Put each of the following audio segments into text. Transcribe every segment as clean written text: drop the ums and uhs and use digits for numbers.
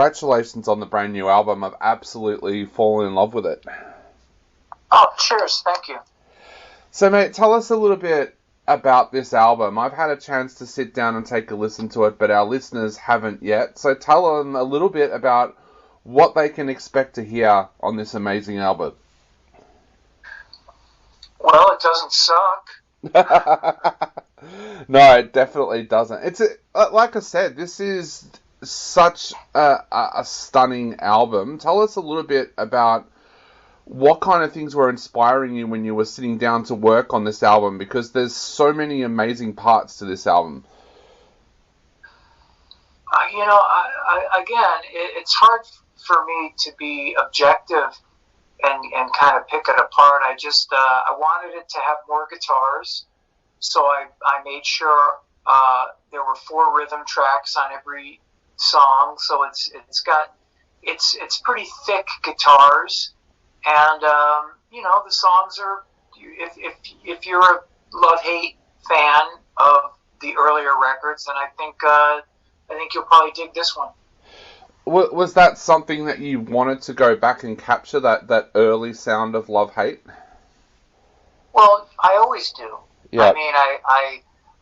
congratulations on the brand new album. I've absolutely fallen in love with it. Oh, cheers. Thank you. So, mate, tell us a little bit about this album. I've had a chance to sit down and take a listen to it, but our listeners haven't yet. So tell them a little bit about what they can expect to hear on this amazing album. Well, it doesn't suck. No, it definitely doesn't. It's like I said, this is such a stunning album. Tell us a little bit about what kind of things were inspiring you when you were sitting down to work on this album, because there's so many amazing parts to this album. It's hard for me to be objective and kind of pick it apart. I wanted it to have more guitars, so I made sure there were 4 rhythm tracks on every song, so it's pretty thick guitars. And the songs are, if you're a love-hate fan of the earlier records, then I think you'll probably dig this one. Was that something that you wanted to go back and capture, that early sound of love-hate? Well, I always do. Yeah. I mean,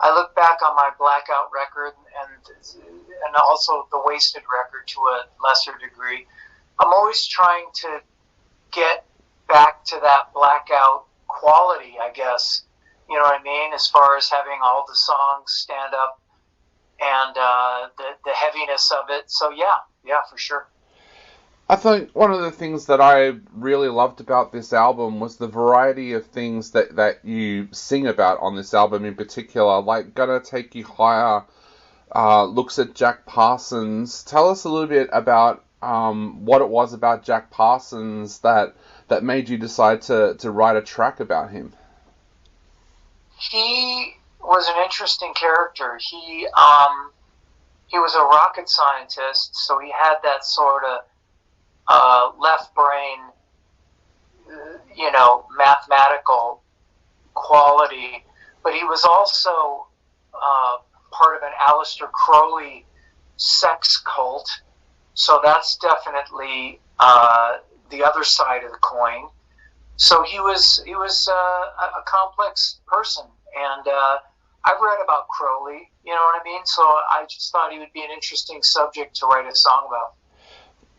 I look back on my Blackout record and also the Wasted record to a lesser degree. I'm always trying to get back to that Blackout quality, I guess. You know what I mean? As far as having all the songs stand up and the heaviness of it. So yeah, for sure. I think one of the things that I really loved about this album was the variety of things that you sing about on this album in particular, like Gonna Take You Higher, looks at Jack Parsons. Tell us a little bit about what it was about Jack Parsons that made you decide to write a track about him. He was an interesting character. He was a rocket scientist, so he had that sort of left brain, mathematical quality, but he was also part of an Aleister Crowley sex cult, so that's definitely the other side of the coin. So he was a complex person, and I've read about Crowley, you know what I mean? So I just thought he would be an interesting subject to write a song about.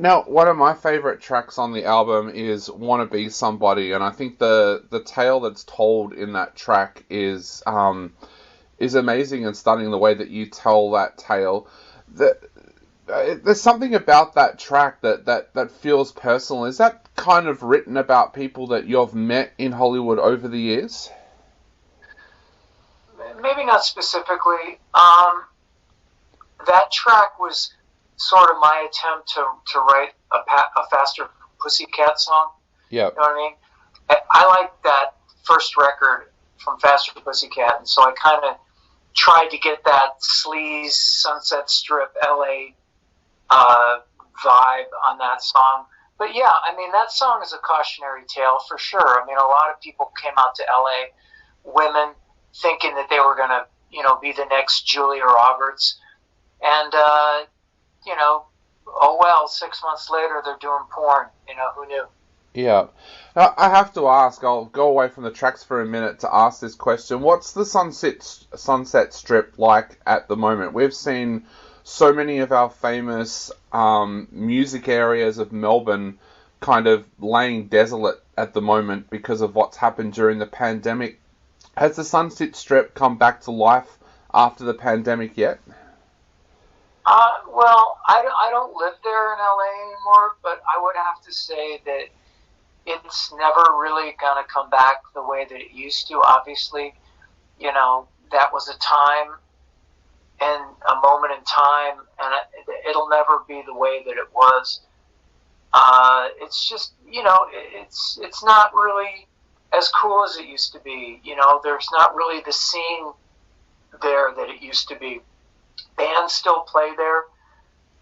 Now, one of my favourite tracks on the album is Wanna Be Somebody, and I think the tale that's told in that track is amazing and stunning, the way that you tell that tale. There's something about that track that feels personal. Is that kind of written about people that you've met in Hollywood over the years? Maybe not specifically. That track was sort of my attempt to write a faster Pussycat song. Yeah. You know what I mean? I like that first record from Faster Pussycat, and so I kind of tried to get that sleaze, Sunset Strip, LA vibe on that song. But yeah, I mean, that song is a cautionary tale for sure. I mean, a lot of people came out to LA, women, thinking that they were going to, be the next Julia Roberts. And, oh well, 6 months later, they're doing porn. Who knew? Yeah. Now, I have to ask, I'll go away from the tracks for a minute to ask this question. What's the Sunset Strip like at the moment? We've seen so many of our famous music areas of Melbourne kind of laying desolate at the moment because of what's happened during the pandemic. Has the Sunset Strip come back to life after the pandemic yet? Well, I don't live there in LA anymore, but I would have to say that it's never really going to come back the way that it used to. Obviously, that was a time and a moment in time, and it'll never be the way that it was. It's just, it's not really as cool as it used to be. There's not really the scene there that it used to be. Bands still play there,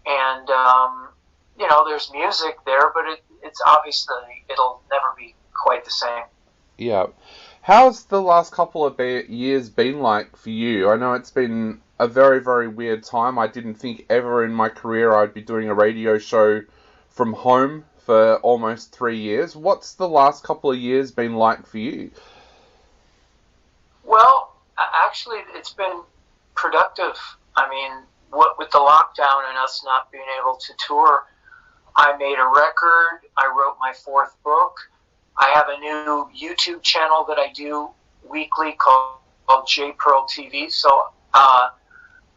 and there's music there, but it's obviously it'll never be quite the same. Yeah. How's the last couple of years been like for you? I know it's been a very, very weird time. I didn't think ever in my career I'd be doing a radio show from home for almost 3 years. What's the last couple of years been like for you? Well, actually, it's been productive. I mean, what with the lockdown and us not being able to tour, I made a record. I wrote my 4th book. I have a new YouTube channel that I do weekly called Jizzy Pearl TV. So I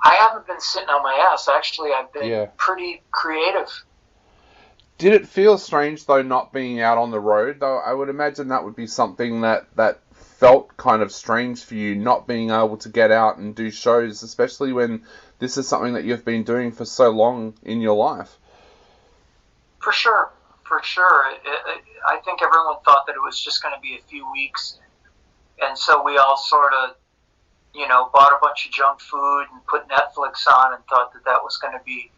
haven't been sitting on my ass. Actually, I've been pretty creative. Did it feel strange, though, not being out on the road? Though I would imagine that would be something that felt kind of strange for you, not being able to get out and do shows, especially when this is something that you've been doing for so long in your life. For sure. I think everyone thought that it was just going to be a few weeks. And so we all sort of, bought a bunch of junk food and put Netflix on and thought that that was going to be,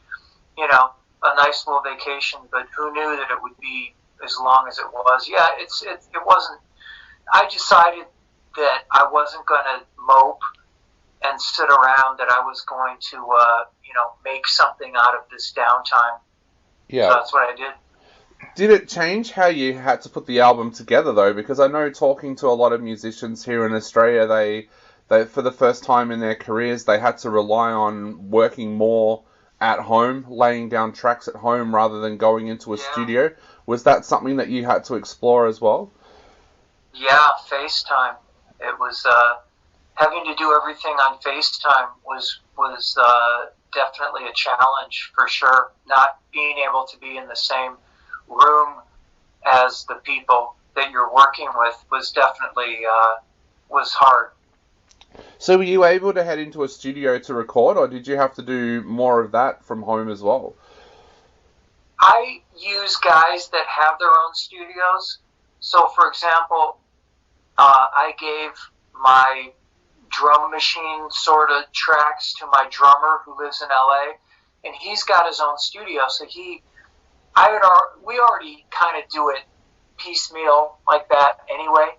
a nice little vacation. But who knew that it would be as long as it was? Yeah, it wasn't. I decided that I wasn't going to mope and sit around, that I was going to, make something out of this downtime. Yeah. So that's what I did. Did it change how you had to put the album together, though? Because I know, talking to a lot of musicians here in Australia, they for the first time in their careers, they had to rely on working more at home, laying down tracks at home rather than going into a studio. Was that something that you had to explore as well? Yeah, FaceTime. It was having to do everything on FaceTime was definitely a challenge, for sure. Not being able to be in the same room as the people that you're working with was definitely was hard. So were you able to head into a studio to record, or did you have to do more of that from home as well? I use guys that have their own studios. So, for example, I gave my drum machine sort of tracks to my drummer who lives in LA, and he's got his own studio. So we already kind of do it piecemeal like that anyway.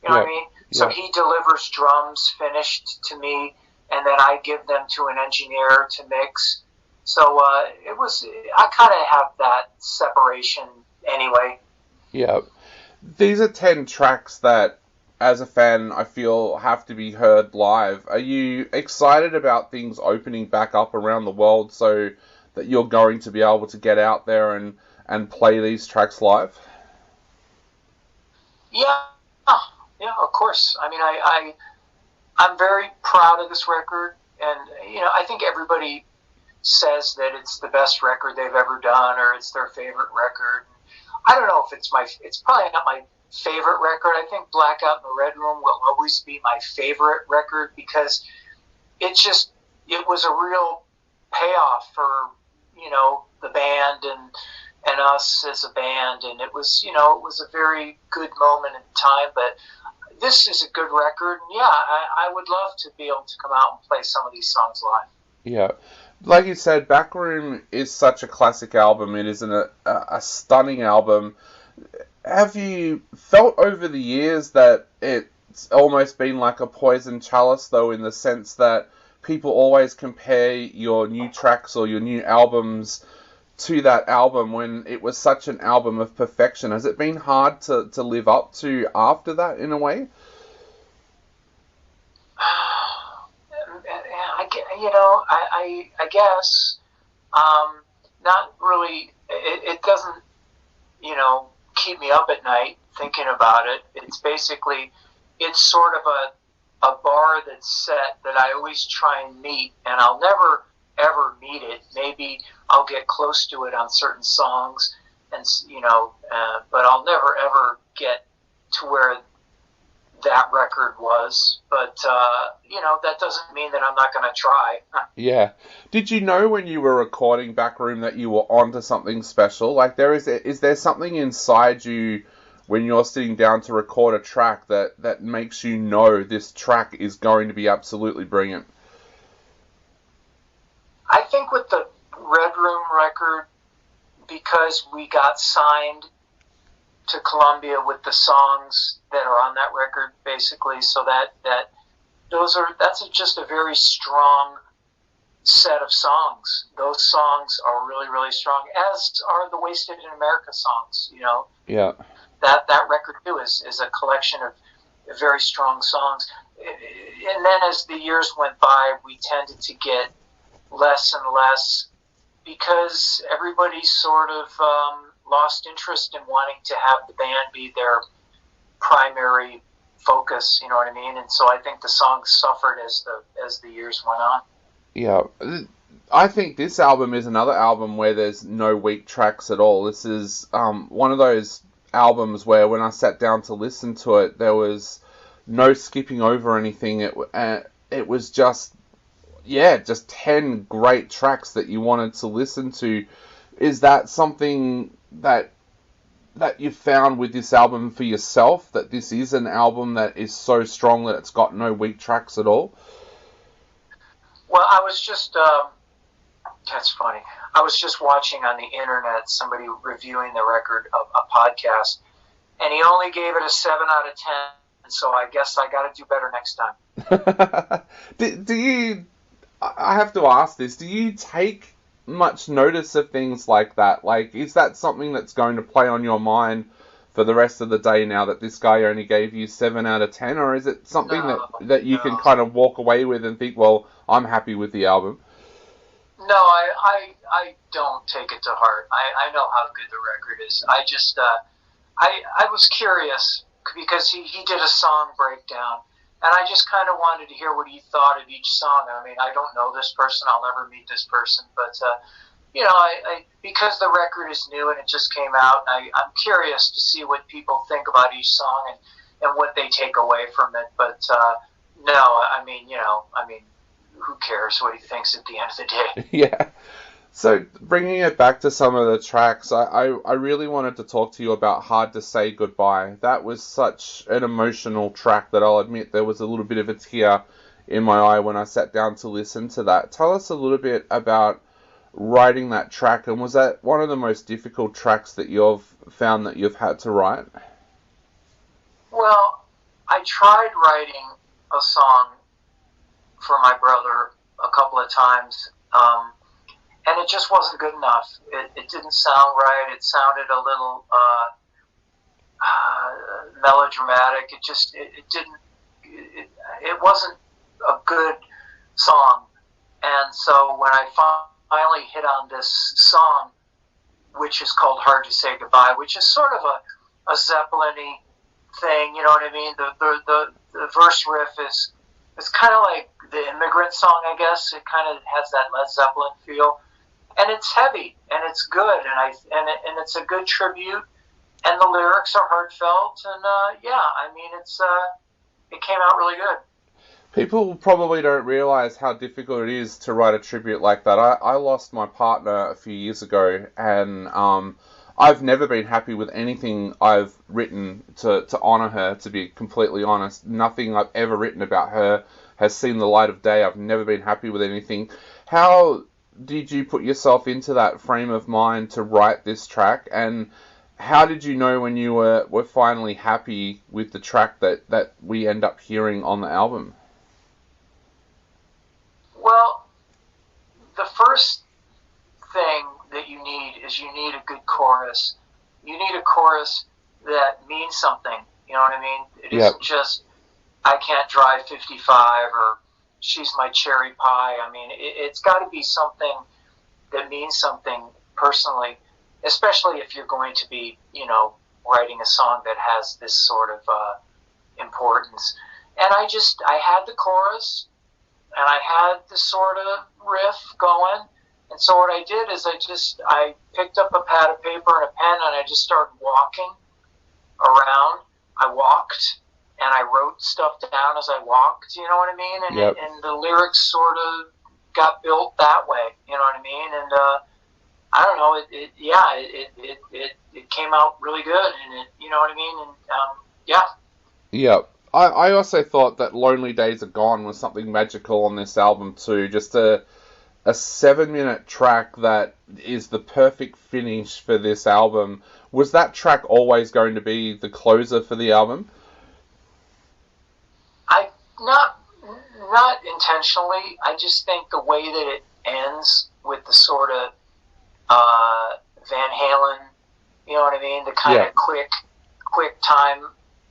You know what I mean? So he delivers drums finished to me, and then I give them to an engineer to mix. So I kind of have that separation anyway. Yeah. These are 10 tracks that, as a fan, I feel have to be heard live. Are you excited about things opening back up around the world so that you're going to be able to get out there and play these tracks live? Yeah, of course. I mean, I'm very proud of this record, and I think everybody says that it's the best record they've ever done, or it's their favorite record. I don't know if it's probably not my favorite record. I think Blackout in the Red Room will always be my favorite record because it was a real payoff for the band and us as a band, and it was a very good moment in time. But this is a good record, and yeah, I would love to be able to come out and play some of these songs live. Yeah. Like you said, Backroom is such a classic album. It is a stunning album. Have you felt over the years that it's almost been like a poison chalice, though, in the sense that people always compare your new tracks or your new albums to that album when it was such an album of perfection? Has it been hard to live up to after that, in a way? I guess not really. It doesn't keep me up at night thinking about it. It's sort of a bar that's set that I always try and meet, and I'll never ever meet it. Maybe I'll get close to it on certain songs, and but I'll never ever get to where that record was. But that doesn't mean that I'm not going to try. Yeah. Did you know when you were recording Backroom that you were onto something special? Like, is there something inside you when you're sitting down to record a track that makes you know this track is going to be absolutely brilliant? I think with the Red Room record, because we got signed to Columbia with the songs that are on that record, basically, so that's just a very strong set of songs. Those songs are really, really strong, as are the Wasted in America songs. Yeah. That record too is a collection of very strong songs. And then as the years went by, we tended to get less and less because everybody sort of lost interest in wanting to have the band be their primary focus, you know what I mean? And so I think the songs suffered as the years went on. Yeah. I think this album is another album where there's no weak tracks at all. This is one of those albums where when I sat down to listen to it, there was no skipping over anything. It was just 10 great tracks that you wanted to listen to. Is that something that you found with this album for yourself, that this is an album that is so strong that it's got no weak tracks at all? Well, I was just, that's funny. I was just watching on the internet somebody reviewing the record of a podcast, and he only gave it a 7 out of 10, so I guess I got to do better next time. Do you, I have to ask this, do you take much notice of things like that? Like, is that something that's going to play on your mind for the rest of the day now that this guy only gave you 7 out of 10, or is it something that you can kind of walk away with and think, well, I'm happy with the album? No, I don't take it to heart. I know how good the record is. I just, I was curious because he did a song breakdown, and I just kind of wanted to hear what he thought of each song. I mean, I don't know this person. I'll never meet this person, but, I because the record is new and it just came out, I'm curious to see what people think about each song and what they take away from it. But, no, I mean, who cares what he thinks at the end of the day? Yeah. So, bringing it back to some of the tracks, I really wanted to talk to you about Hard to Say Goodbye. That was such an emotional track that I'll admit there was a little bit of a tear in my eye when I sat down to listen to that. Tell us a little bit about writing that track, and was that one of the most difficult tracks that you've found that you've had to write? Well, I tried writing a song for my brother a couple of times, and it just wasn't good enough. It didn't sound right. It sounded a little melodramatic. It wasn't a good song. And so when I finally hit on this song, which is called Hard to Say Goodbye, which is sort of a Zeppelin-y thing, you know what I mean? The verse riff is kind of like the Immigrant song, I guess. It kind of has that Led Zeppelin feel, and it's heavy and it's good, and it's a good tribute, and the lyrics are heartfelt, and it came out really good. People probably don't realize how difficult it is to write a tribute like that. I lost my partner a few years ago, and I've never been happy with anything I've written to honor her, to be completely honest. Nothing I've ever written about her has seen the light of day. I've never been happy with anything. How did you put yourself into that frame of mind to write this track, and how did you know when you were finally happy with the track that we end up hearing on the album? Well, the first thing that you need is you need a good chorus. You need a chorus that means something. You know what I mean? It isn't just, I can't drive 55 or she's my cherry pie. I mean, it's got to be something that means something personally, especially if you're going to be, writing a song that has this sort of importance. And I had the chorus, and I had this sort of riff going. And so what I did is I picked up a pad of paper and a pen, and I just started walking around. I walked, and I wrote stuff down as I walked, you know what I mean? And, and the lyrics sort of got built that way, you know what I mean? And I don't know, it came out really good, and you know what I mean? And Yeah. I also thought that Lonely Days Are Gone was something magical on this album too. Just a 7-minute track that is the perfect finish for this album. Was that track always going to be the closer for the album? Not intentionally. I just think the way that ends with the sort of Van Halen, you know what I mean? The kind of quick time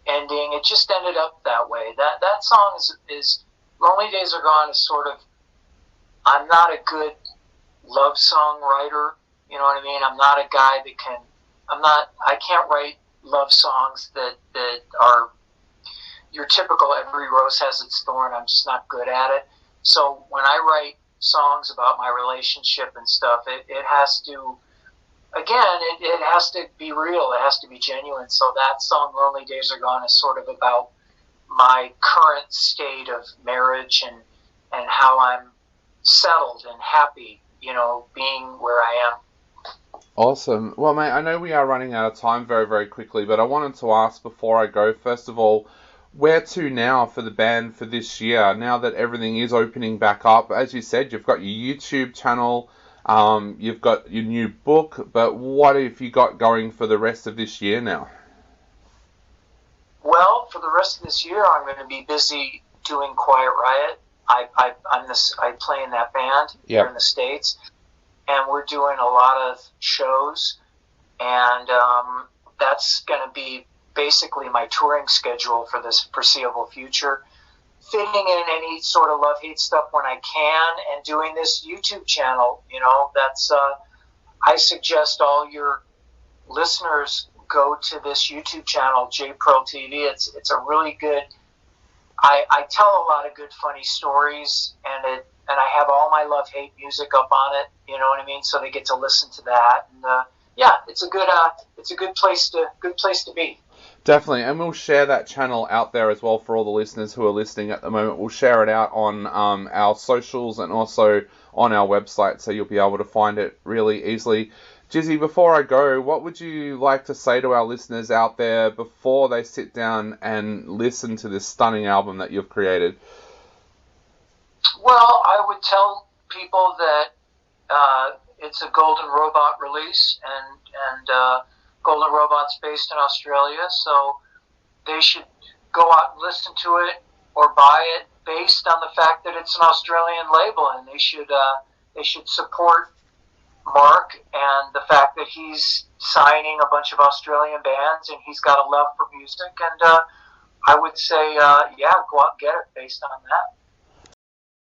ending. It just ended up that way. That song is Lonely Days Are Gone is sort of, I'm not a good love song writer, you know what I mean? I'm not a guy that I can't write love songs that are your typical every rose has its thorn. I'm just not good at it. So when I write songs about my relationship and stuff, it has to, again, it has to be real. It has to be genuine. So that song, Lonely Days Are Gone, is sort of about my current state of marriage and how I'm settled and happy, you know, being where I am. Awesome. Well, mate, I know we are running out of time very, very quickly, but I wanted to ask before I go, first of all, where to now for the band for this year, now that everything is opening back up? As you said, you've got your YouTube channel, you've got your new book, but what have you got going for the rest of this year now? Well, for the rest of this year, I'm going to be busy doing Quiet Riot. I play in that band here in the States, and we're doing a lot of shows, and that's going to be basically my touring schedule for this foreseeable future. Fitting in any sort of love-hate stuff when I can, and doing this YouTube channel, you know, that's, I suggest all your listeners go to this YouTube channel, Jizzy Pearl TV. It's a really good, I tell a lot of good funny stories, and I have all my love-hate music up on it, you know what I mean? So they get to listen to that, and it's a good place to be. Definitely, and we'll share that channel out there as well for all the listeners who are listening at the moment. We'll share it out on our socials and also on our website, so you'll be able to find it really easily. Jizzy, before I go, what would you like to say to our listeners out there before they sit down and listen to this stunning album that you've created? Well, I would tell people that it's a Golden Robot release, and Golden Robot's based in Australia, so they should go out and listen to it or buy it based on the fact that it's an Australian label, and they should support Mark and the fact that he's signing a bunch of Australian bands and he's got a love for music, and I would say, go out and get it based on that.